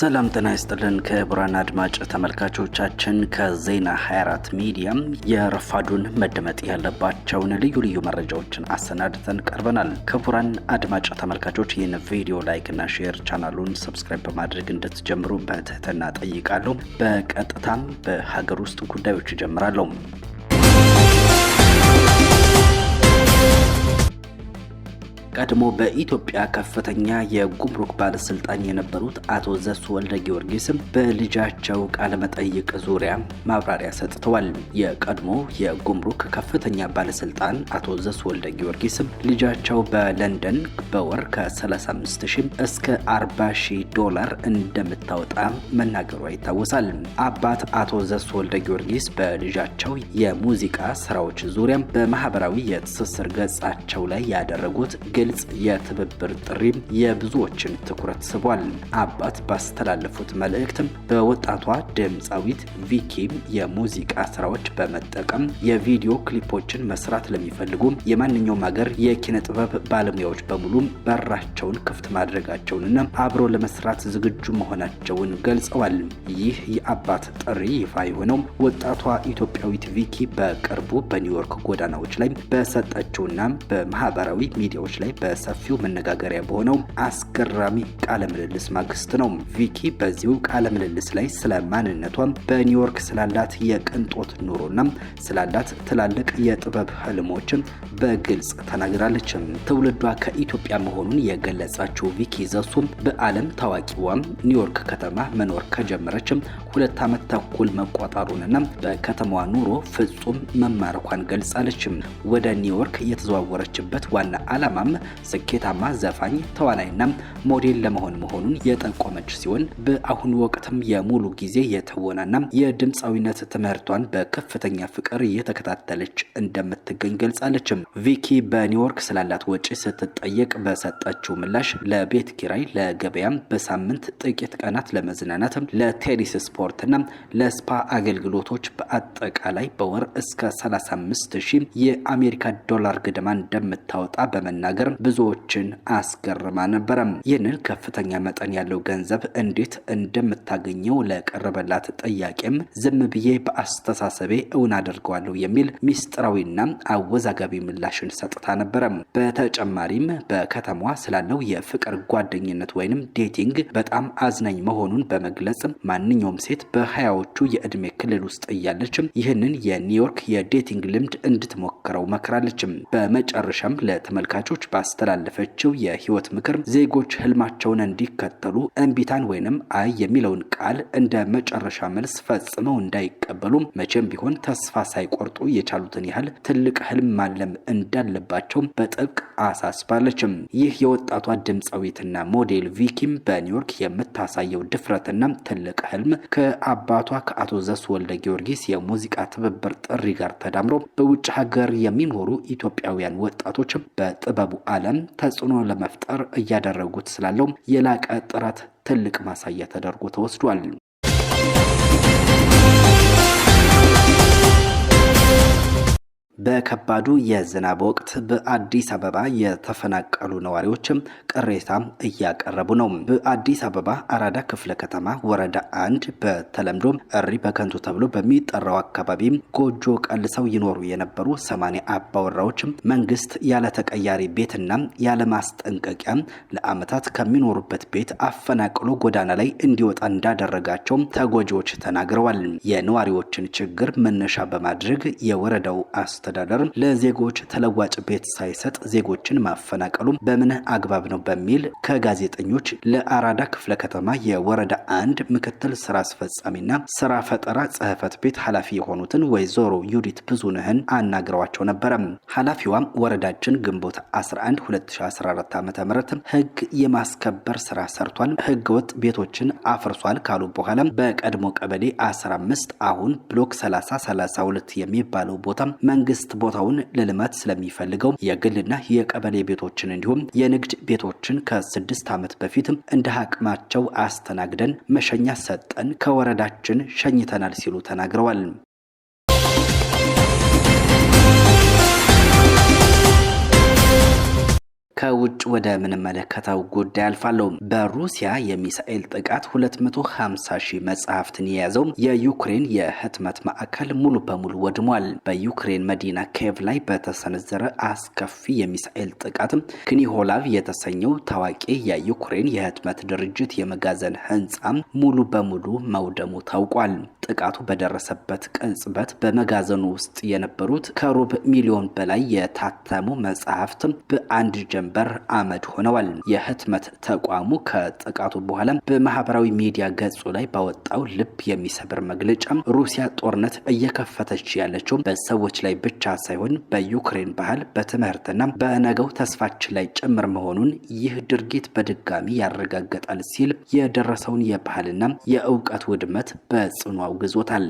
ሰላም ጤና ይስጥልን ክቡራን አድማጭ ተመልካቾቻችን ከዜና 24 ሚዲያም የረፋዱን መደመጥ ያለባቸውን ልዩ መረጃዎችን አሰናድተን ቀርበናል። ክቡራን አድማጭ ተመልካቾች ይህን ቪዲዮ ላይክ እና ሼር ቻናሉን ሰብስክራይብ በማድረግ እንድትጀምሩ በትህትና ጠይቃለሁ። በቀጥታም በሀገር ውስጥ ጉዳዮች ጀምራለሁ። ቀድሞ በኢትዮጵያ ከፍተኛ የጉምሩክ ባለስልጣን የነበሩት አቶ ዘሱ ወልደ ጊዮርጊስ በልጃቸው ቃለ መጠይቅ ዙሪያ ማብራሪያ ሰጥተዋል። የቀድሞ የጉምሩክ ከፍተኛ ባለስልጣን አቶ ዘሱ ወልደ ጊዮርጊስ ልጃቸው በለንደን በወር ከ35,000 እስከ 40,000 ዶላር እንደምታወጣ መናገሯ ይታወሳል። አባት አቶ ዘሱ ወልደ ጊዮርጊስ በልጃቸው የሙዚቃ ስራዎች ዙሪያ በማህበራዊ የትስስር ገጻቸው ላይ ያደረጉት ግልጽ የትብብር ጥሪ የብዙዎችን ትኩረት ስቧል። አባት ባስተላለፉት መልእክት በወጣቷ ድምፃዊት ቪኪ የሙዚቃ ስራዎች በመጠቀም የቪዲዮ ክሊፖችን መስራት ለሚፈልጉ የማንኛውም ሀገር የኪነ ጥበብ ባለሙያዎች በሙሉ በራቸውን ክፍት ማድረጋቸውንና አብሮ ለመስራት ዝግጁ መሆናቸውን ገልጸዋል። ይህ የአባት ጥሪ ይፋ የሆነው ወጣቷ ኢትዮጵያዊት ቪኪ በቅርቡ በኒውዮርክ ጎዳናዎች ላይ በሰጠችውና በማህበራዊ ሚዲያዎች ላይ በሰፊው መነጋገሪያ በሆነው አስገራሚ ቃለ ምልልስ ማግስት ነው። ቪኪ በዚሁ ቃለ ምልልስ ላይ ስለ ማንነቷ፣ በኒውዮርክ ስላላት የቅንጦት ኑሮና ስላላት ትላልቅ የጥበብ ህልሞችን በግልጽ ተናግራለች። ትውልዷ ከኢትዮጵያ መሆኑን የገለጸችው ቪኪ ዘሱ በዓለም ታዋቂዋ ኒውዮርክ ከተማ መኖር ከጀመረች 2 ዓመት ተኩል መቆጠሩንና በከተማዋ ኑሮ ፍጹም መማረኳን ገልጻለች። ወደ ኒውዮርክ የተዘዋወረችበት ዋና ዓላማም ስኬታማ ዘፋኝ ተዋናይና ሞዴል ለመሆን መሆኑን የጠቆመች ሲሆን በአሁኑ ወቅትም የሙሉ ጊዜ የተወናና የድምፃዊነት ትምህርቷን በከፍተኛ ፍቅር እየተከታተለች እንደምትገኝ ገልጻለች። ቪኪ በኒውዮርክ ስላላት ወጪ ስትጠየቅ በሰጠችው ምላሽ ለቤት ኪራይ፣ ለገበያም፣ በሳምንት ጥቂት ቀናት ለመዝናናት፣ ለቴኒስ ስፖርትና ለስፓ አገልግሎቶች በአጠቃላይ በወር እስከ 35,000 የአሜሪካ ዶላር ገደማ እንደምታወጣ በመናገር ብዙዎችን አስገርማ ነበር። ይህንን ከፍተኛ መጠን ያለው ገንዘብ እንዴት እንደምታገኘው ለቀረበላት ጥያቄም ዝም ብዬ በአስተሳሰቤ እውን አድርገዋለሁ የሚል ሚስጥራዊና አወዛጋቢ ምላሽን ሰጥታ ነበር። በተጨማሪም በከተማዋ ስላለው የፍቅር ጓደኝነት ወይንም ዴቲንግ በጣም አዝናኝ መሆኑን በመግለጽ ማንኛውም ሴት በሀያዎቹ የእድሜ ክልል ውስጥ እያለች ይህንን የኒውዮርክ የዴቲንግ ልምድ እንድትሞክረው መክራለች። በመጨረሻም ለተመልካቾች ባስተላለፈችው የህይወት ምክር ዜጎች ህልማቸውን እንዲከተሉ እምቢታን ወይንም አይ የሚለውን ቃል እንደ መጨረሻ መልስ ፈጽመው እንዳይቀበሉ መቼም ቢሆን ተስፋ ሳይቆርጡ የቻሉትን ያህል ትልቅ ህልም ማለም እንዳለባቸው በጥብቅ አሳስባለች። ይህ የወጣቷ ድምፃዊትና ሞዴል ቪኪም በኒውዮርክ የምታሳየው ድፍረትና ትልቅ ህልም ከአባቷ ከአቶ ዘሱ ወልደ ጊዮርጊስ የሙዚቃ ትብብር ጥሪ ጋር ተዳምሮ በውጭ ሀገር የሚኖሩ ኢትዮጵያውያን ወጣቶች በጥበቡ ዓለም ተጽዕኖ ለመፍጠር እያደረጉት ስላለው የላቀ ጥረት ትልቅ ማሳያ ተደርጎ ተወስዷል። በከባዱ የዝናብ ወቅት በአዲስ አበባ የተፈናቀሉ ነዋሪዎች ቅሬታ እያቀረቡ ነው። በአዲስ አበባ አራዳ ክፍለ ከተማ ወረዳ 1 በተለምዶ እሪ በከንቱ ተብሎ በሚጠራው አካባቢ ጎጆ ቀልሰው ይኖሩ የነበሩ 80 አባወራዎች መንግስት ያለ ተቀያሪ ቤትና ያለ ማስጠንቀቂያ ለዓመታት ከሚኖሩበት ቤት አፈናቅሎ ጎዳና ላይ እንዲወጣ እንዳደረጋቸው ተጎጂዎች ተናግረዋል። የነዋሪዎችን ችግር መነሻ በማድረግ የወረዳው አስተዳደር ለዜጎች ተለዋጭ ቤት ሳይሰጥ ዜጎችን ማፈናቀሉ በምን አግባብ ነው በሚል ከጋዜጠኞች ለአራዳ ክፍለ ከተማ የወረዳ 1 ምክትል ስራ አስፈጻሚና ስራ ፈጠራ ጽህፈት ቤት ኃላፊ የሆኑትን ወይዘሮ ዩዲት ብዙነህን አናግረዋቸው ነበር። ኃላፊዋ ወረዳችን ግንቦት 11 2014 ዓ.ም ህግ የማስከበር ስራ ሰርቷል፣ ህገወጥ ቤቶችን አፍርሷል ካሉ በኋላ በቀድሞ ቀበሌ 15 አሁን ብሎክ 3032 የሚባለው ቦታ መንግስት ቦታውን ለልማት ስለሚፈልገው የግልና የቀበሌ ቤቶችን እንዲሁም የንግድ ቤቶችን ከ6 ዓመት በፊት እንደ አቅማቸው አስተናግደን መሸኛ ሰጠን ከወረዳችን ሸኝተናል ሲሉ ተናግረዋል። ከውጭ ወደ ምንመለከተው ጉዳይ አልፋለሁ። በሩሲያ የሚሳኤል ጥቃት 250 ሺህ መጽሐፍትን የያዘው የዩክሬን የህትመት ማዕከል ሙሉ በሙሉ ወድሟል። በዩክሬን መዲና ኪየቭ ላይ በተሰነዘረ አስከፊ የሚሳኤል ጥቃት ክኒሆላቭ የተሰኘው ታዋቂ የዩክሬን የህትመት ድርጅት የመጋዘን ህንጻ ሙሉ በሙሉ መውደሙ ታውቋል። ጥቃቱ በደረሰበት ቅጽበት በመጋዘኑ ውስጥ የነበሩት ከሩብ ሚሊዮን በላይ የታተሙ መጽሐፍት በአንድ ጀንበር አመድ ሆነዋል። የህትመት ተቋሙ ከጥቃቱ በኋላ በማህበራዊ ሚዲያ ገጹ ላይ ባወጣው ልብ የሚሰብር መግለጫ ሩሲያ ጦርነት እየከፈተች ያለችው በሰዎች ላይ ብቻ ሳይሆን በዩክሬን ባህል፣ በትምህርትና በነገው ተስፋችን ላይ ጭምር መሆኑን ይህ ድርጊት በድጋሚ ያረጋግጣል ሲል የደረሰውን የባህልና የእውቀት ውድመት በጽኑ አውግዞታል።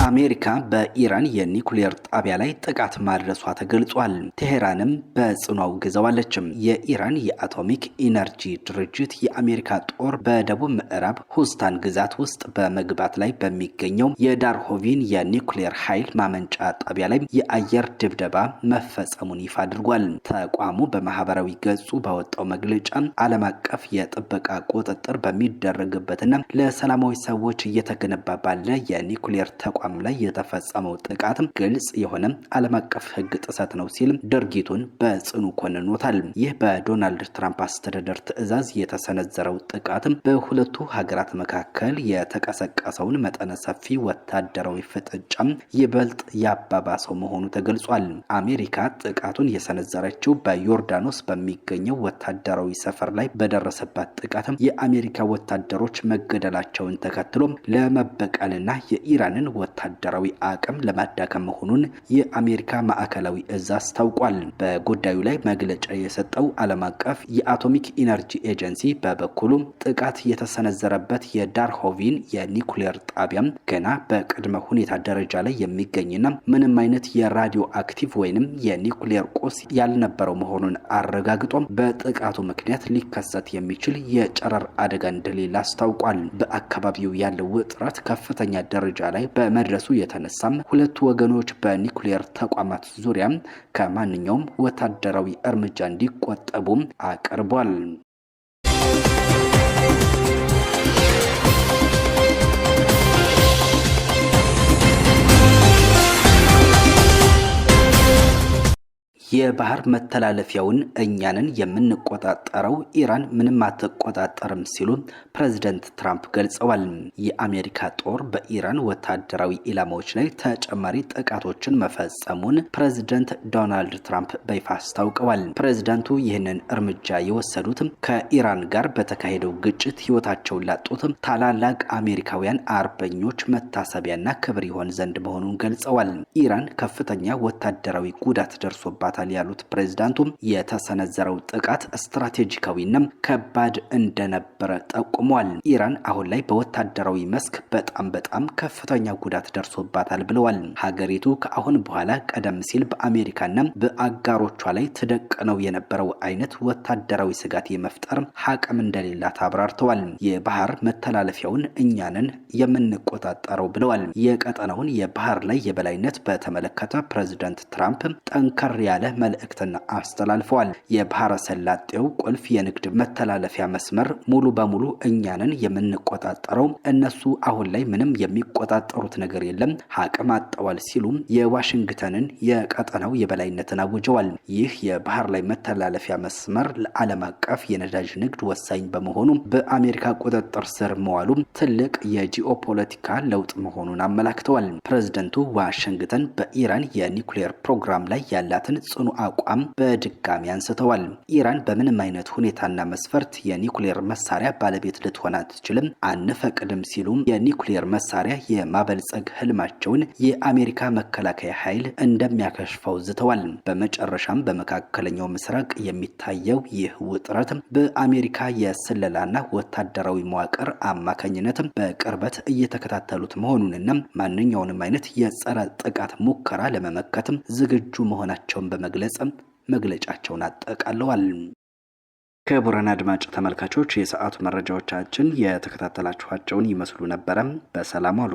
አሜሪካ በኢራን የኒኩሌር ጣቢያ ላይ ጥቃት ማድረሷ ተገልጿል። ቴሄራንም በጽኑ አውግዘዋለች። የኢራን የአቶሚክ ኢነርጂ ድርጅት የአሜሪካ ጦር በደቡብ ምዕራብ ሁስታን ግዛት ውስጥ በመግባት ላይ በሚገኘው የዳርሆቪን የኒኩሌር ኃይል ማመንጫ ጣቢያ ላይ የአየር ድብደባ መፈጸሙን ይፋ አድርጓል። ተቋሙ በማህበራዊ ገጹ ባወጣው መግለጫ ዓለም አቀፍ የጥበቃ ቁጥጥር በሚደረግበትና ለሰላማዊ ሰዎች እየተገነባ ባለ የኒኩሌር ተቋም ላይ የተፈጸመው ጥቃት ግልጽ የሆነ ዓለም አቀፍ ሕግ ጥሰት ነው ሲል ድርጊቱን በጽኑ ኮንኖታል። ይህ በዶናልድ ትራምፕ አስተዳደር ትዕዛዝ የተሰነዘረው ጥቃት በሁለቱ ሀገራት መካከል የተቀሰቀሰውን መጠነ ሰፊ ወታደራዊ ፍጥጫ ይበልጥ ያባባሰው መሆኑ ተገልጿል። አሜሪካ ጥቃቱን የሰነዘረችው በዮርዳኖስ በሚገኘው ወታደራዊ ሰፈር ላይ በደረሰባት ጥቃት የአሜሪካ ወታደሮች መገደላቸውን ተከትሎ ለመበቀልና የኢራንን ወታደራዊ አቅም ለማዳከም መሆኑን የአሜሪካ ማዕከላዊ እዝ አስታውቋል። በጉዳዩ ላይ መግለጫ የሰጠው ዓለም አቀፍ የአቶሚክ ኢነርጂ ኤጀንሲ በበኩሉ ጥቃት የተሰነዘረበት የዳርሆቪን የኒኩሌር ጣቢያም ገና በቅድመ ሁኔታ ደረጃ ላይ የሚገኝና ምንም አይነት የራዲዮ አክቲቭ ወይንም የኒኩሌር ቁስ ያልነበረው መሆኑን አረጋግጦ በጥቃቱ ምክንያት ሊከሰት የሚችል የጨረር አደጋ እንደሌለ አስታውቋል። በአካባቢው ያለው ውጥረት ከፍተኛ ደረጃ ላይ በመድረሱ የተነሳም ሁለቱ ወገኖች በኒኩሌር ተቋማት ዙሪያ ከማንኛውም ወታደራዊ እርምጃ እንዲቆጠቡ አቅርቧል። የባህር መተላለፊያውን እኛንን የምንቆጣጠረው ኢራን ምንም አትቆጣጠርም ሲሉ ፕሬዝዳንት ትራምፕ ገልጸዋል። የአሜሪካ ጦር በኢራን ወታደራዊ ኢላማዎች ላይ ተጨማሪ ጥቃቶችን መፈጸሙን ፕሬዝዳንት ዶናልድ ትራምፕ በይፋ አስታውቀዋል። ፕሬዝዳንቱ ይህንን እርምጃ የወሰዱት ከኢራን ጋር በተካሄደው ግጭት ሕይወታቸውን ላጡት ታላላቅ አሜሪካውያን አርበኞች መታሰቢያና ክብር ይሆን ዘንድ መሆኑን ገልጸዋል። ኢራን ከፍተኛ ወታደራዊ ጉዳት ደርሶባታል ያሉት ፕሬዝዳንቱ የተሰነዘረው ጥቃት ስትራቴጂካዊና ከባድ እንደነበረ ጠቁመዋል። ኢራን አሁን ላይ በወታደራዊ መስክ በጣም ከፍተኛ ጉዳት ደርሶባታል ብለዋል። ሀገሪቱ ከአሁን በኋላ ቀደም ሲል በአሜሪካና በአጋሮቿ ላይ ተደቅነው የነበረው አይነት ወታደራዊ ስጋት የመፍጠር አቅም እንደሌላት አብራርተዋል። የባህር መተላለፊያውን እኛንን የምንቆጣጠረው ብለዋል። የቀጠናውን የባህር ላይ የበላይነት በተመለከተ ፕሬዝዳንት ትራምፕ ጠንከር ያለ መልእክትና አስተላልፈዋል። የባህረ ሰላጤው ቁልፍ የንግድ መተላለፊያ መስመር ሙሉ በሙሉ እኛንን የምንቆጣጠረው፣ እነሱ አሁን ላይ ምንም የሚቆጣጠሩት ነገር የለም፣ አቅም አጥተዋል ሲሉ የዋሽንግተንን የቀጠናው የበላይነትን አውጀዋል። ይህ የባህር ላይ መተላለፊያ መስመር ለዓለም አቀፍ የነዳጅ ንግድ ወሳኝ በመሆኑ በአሜሪካ ቁጥጥር ስር መዋሉ ትልቅ የጂኦፖለቲካ ለውጥ መሆኑን አመላክተዋል። ፕሬዝዳንቱ ዋሽንግተን በኢራን የኒኩሌር ፕሮግራም ላይ ያላትን ጽኑ አቋም በድጋሚ አንስተዋል። ኢራን በምንም አይነት ሁኔታና መስፈርት የኒኩሌር መሳሪያ ባለቤት ልትሆን አትችልም፣ አንፈቅድም ሲሉም የኒኩሌር መሳሪያ የማበልጸግ ህልማቸውን የአሜሪካ መከላከያ ኃይል እንደሚያከሽፈው ዝተዋል። በመጨረሻም በመካከለኛው ምስራቅ የሚታየው ይህ ውጥረት በአሜሪካ የስለላና ወታደራዊ መዋቅር አማካኝነት በቅርበት እየተከታተሉት መሆኑንና ማንኛውንም አይነት የጸረ ጥቃት ሙከራ ለመመከት ዝግጁ መሆናቸውን በመግለጽ መግለጫቸውን አጠቃለዋል። ክቡራን አድማጭ ተመልካቾች የሰዓቱ መረጃዎቻችን የተከታተላችኋቸውን ይመስሉ ነበረ። በሰላም ዋሉ።